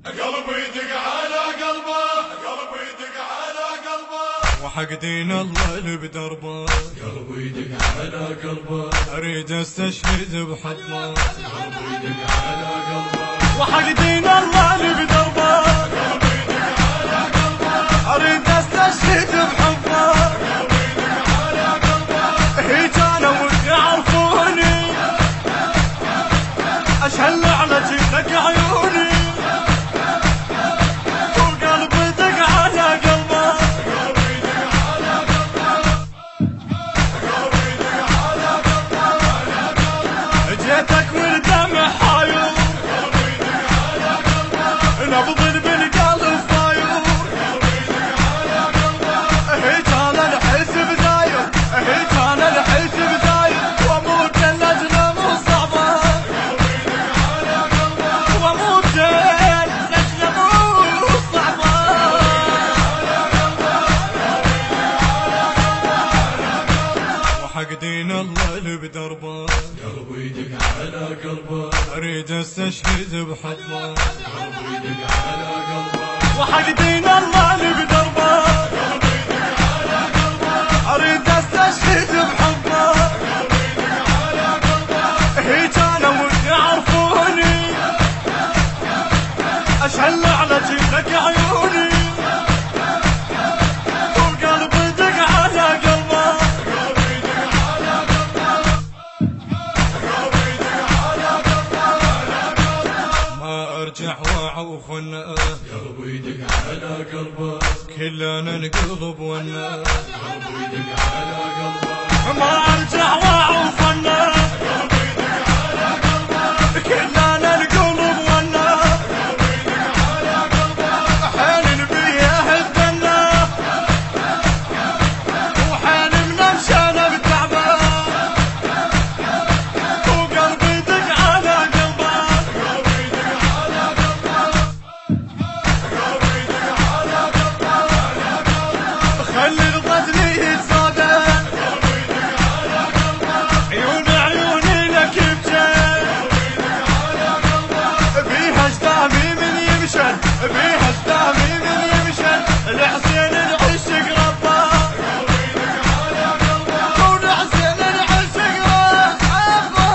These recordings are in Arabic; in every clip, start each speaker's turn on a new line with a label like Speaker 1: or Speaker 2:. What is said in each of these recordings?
Speaker 1: قلبي يدق على قلبه، قلبي يدق على قلبه، وحق دين الله اللي بدربه. قلبي يدق على قلبه، اريد استشهد بحضنه. قلبي يدق على قلبه، وحق دين الله اللي بدربه. قلبي يدق على قلبه، اريد استشهد بحضنه. قلبي يدق على قلبه، هيك انا ودي يعرفوني، اشهل على جيلك عيوني. جيتك والدمع حاير، نبض بالقلب فاير. هيك انا الحسب داير، هيك انا الحسب داير، واموت اللجنه مو صعبه، واموت اللجنه مو صعبه. وحق دين الله اللي بدربه. قلبي يدق على قلبه، اريد استشهد بحضنه. قلبي يدق على قلبه، وحق دين الله اللي بدربه. قلبي يدق على قلبه، اريد استشهد بحضنه. قلبي يدق على قلبه، هيك انا ودي يعرفوني، اشهل على جيلك عيوني. وقلبي يدق على قلبه، ارجع واعوفنا. قلبي يدق على قلبه، كلنا نقلب ونا. قلبي يدق على قلبه، ما ارجع واعوفنا. قلبي يدق على قلبه، كلنا نقلب ونا. قلبي يدق على قلبه، حين بيه الدنا، وحين منمشانا بتعبه. وقلبي يدق على قلبه، خلي الغزل يتصادم. عيون عيوني لك بجن، بيها اشتامي من يمشن، بيها اشتامي من يمشن. الحسين العشق ربه، والحسين العشق ربه.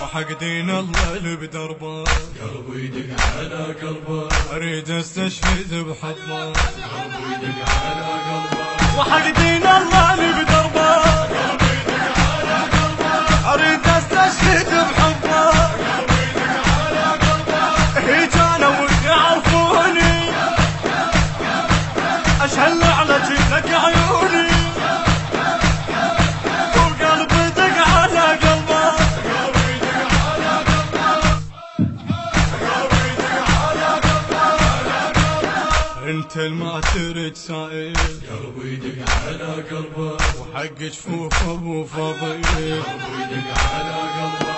Speaker 1: وحق دين الله اللي بدربه. قلبي يدق على قلبه، اريد استشهد بحضنه. قلبي يدق على قلبه، وحق دين الله اللي بدربه. قلبي يدق على قلبه، اريد استشهد بحضنه. قلبي يدق على قلبه، هيك انا ودي يعرفوني، اشهل على جيلك عيوني. وقلبي يدق على قلبه، انت الما ترد سائل. قلبي يدق على قلبه، وحق جفوف ابو فضيل. قلبي يدق على قلبه،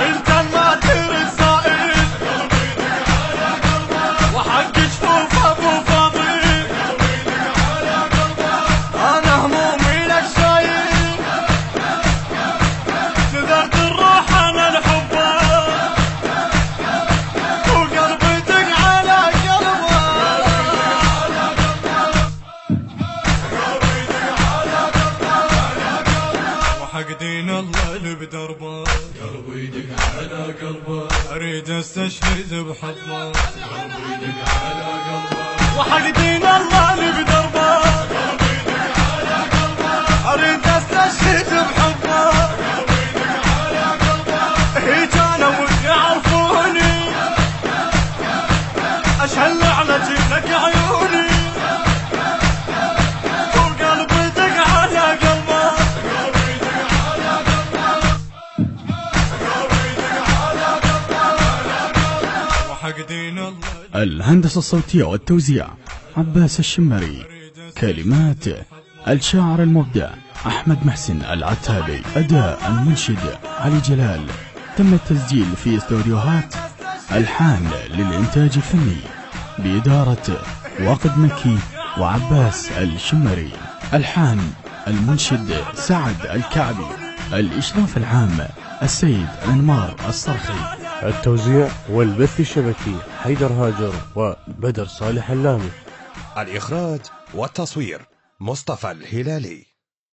Speaker 1: انت الما ترد سائل. قلبي يدق على قلبه، وحق جفوف ابو فضيل. قلبي يدق على قلبه، انا همومي لك شايل، نذرت الروح انا لحبه. وقلبي يدق على قلبه، حق دين الله اللي بدربه. قلبي يدق على قلبه، اريد استشهد بحضنه. قلبي يدق على قلبه، وحق دين الله اللي بدربه. قلبي يدق على قلبه، اريد استشهد بحضنه. قلبي يدق على قلبه، هيك انا ودي يعرفوني، اشهل على جيلك عيوني. وقلبي يدق على قلبه، وحق دين الله.
Speaker 2: الهندسة الصوتية والتوزيع عباس الشمري. كلمات الشاعر المبدع أحمد محسن العتابي. أداء المنشد علي جلال. تم التسجيل في استوديوهات الحان للإنتاج الفني بإدارة واقد مكي وعباس الشمري. الحان المنشد سعد الكعبي. الإشراف العام السيد أنمار الصرخي.
Speaker 3: التوزيع والبث الشبكي حيدر هاجر وبدر صالح اللامي.
Speaker 4: الإخراج والتصوير مصطفى الهلالي.